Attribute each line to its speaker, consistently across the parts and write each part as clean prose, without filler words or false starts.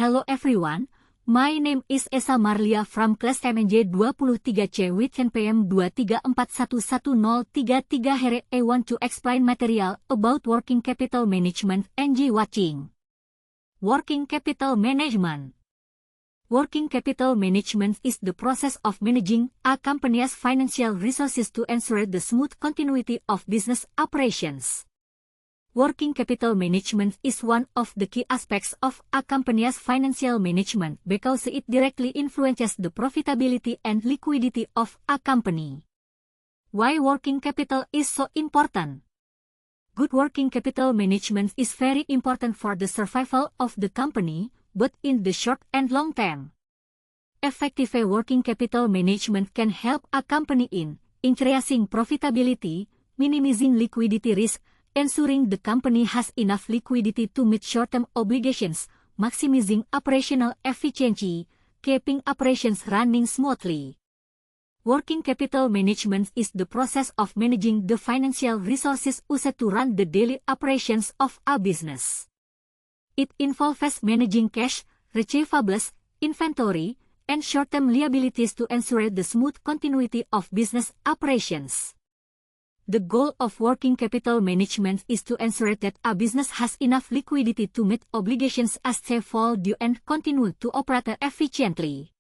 Speaker 1: Hello everyone, my name is Esa Marlia from class MNJ 23C with NPM 234111033 here. I want to explain material about working capital management. Enjoy watching. Working capital management. Working capital management is the process of managing a company's financial resources to ensure the smooth continuity of business operations. Working capital management is one of the key aspects of a company's financial management because it directly influences the profitability and liquidity of a company. Why working capital is so important? Good working capital management is very important for the survival of the company, both in the short and long term. Effective working capital management can help a company in increasing profitability, minimizing liquidity risk, ensuring the company has enough liquidity to meet short-term obligations, maximizing operational efficiency, keeping operations running smoothly. Working capital management is the process of managing the financial resources used to run the daily operations of a business. It involves managing cash, receivables, inventory, and short-term liabilities to ensure the smooth continuity of business operations. The goal of working capital management is to ensure that a business has enough liquidity to meet obligations as they fall due and continue to operate efficiently.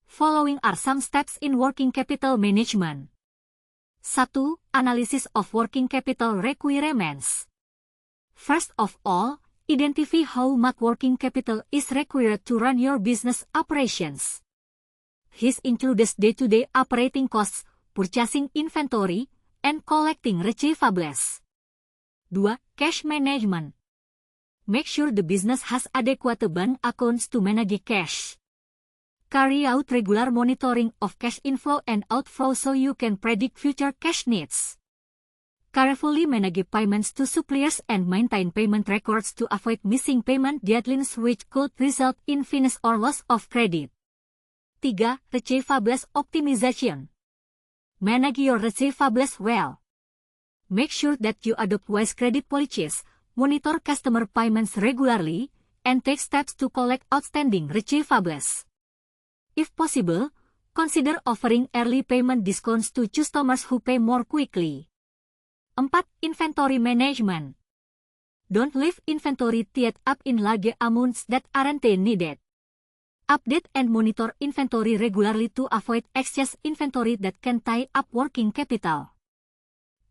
Speaker 1: Following are some steps in working capital management. 1. Analysis of working capital requirements. First of all, identify how much working capital is required to run your business operations. This includes day-to-day operating costs, purchasing inventory, and collecting receivables. 2. Cash management. Make sure the business has adequate bank accounts to manage cash. Carry out regular monitoring of cash inflow and outflow so you can predict future cash needs. Carefully manage payments to suppliers and maintain payment records to avoid missing payment deadlines which could result in fines or loss of credit. 3. Receivables optimization. Manage your receivables well. Make sure that you adopt wise credit policies, monitor customer payments regularly, and take steps to collect outstanding receivables. If possible, consider offering early payment discounts to customers who pay more quickly. 4. Inventory management. Don't leave inventory tied up in large amounts that aren't needed. Update and monitor inventory regularly to avoid excess inventory that can tie up working capital.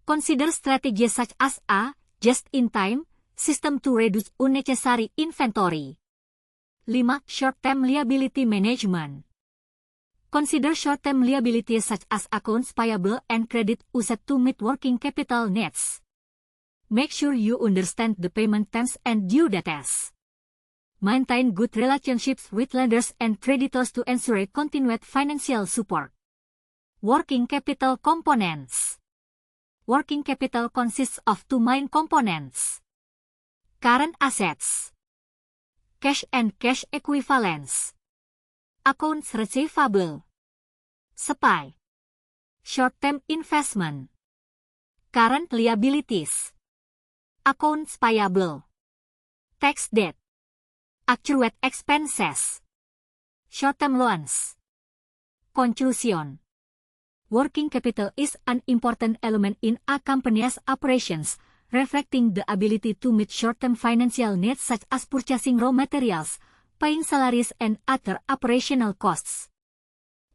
Speaker 1: Consider strategies such as a just-in-time system to reduce unnecessary inventory. 5. Short-term liability management. Consider short-term liabilities such as accounts payable and credit used to meet working capital needs. Make sure you understand the payment terms and due dates. Maintain good relationships with lenders and creditors to ensure continued financial support. Working capital components. Working capital consists of two main components. Current assets. Cash and cash equivalents. Accounts receivable. SPI. Short-term investment. Current liabilities. Accounts payable. Tax debt. Accrued expenses. Short-term loans. Conclusion. Working capital is an important element in a company's operations, reflecting the ability to meet short-term financial needs such as purchasing raw materials, paying salaries, and other operational costs.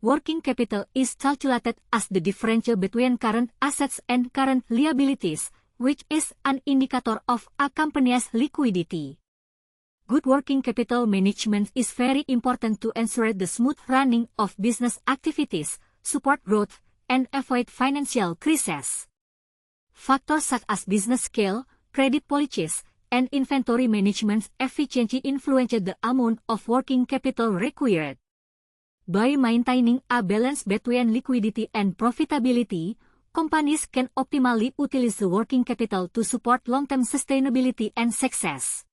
Speaker 1: Working capital is calculated as the differential between current assets and current liabilities, which is an indicator of a company's liquidity. Good working capital management is very important to ensure the smooth running of business activities, support growth, and avoid financial crises. Factors such as business scale, credit policies, and inventory management efficiency influence the amount of working capital required. By maintaining a balance between liquidity and profitability, companies can optimally utilize the working capital to support long-term sustainability and success.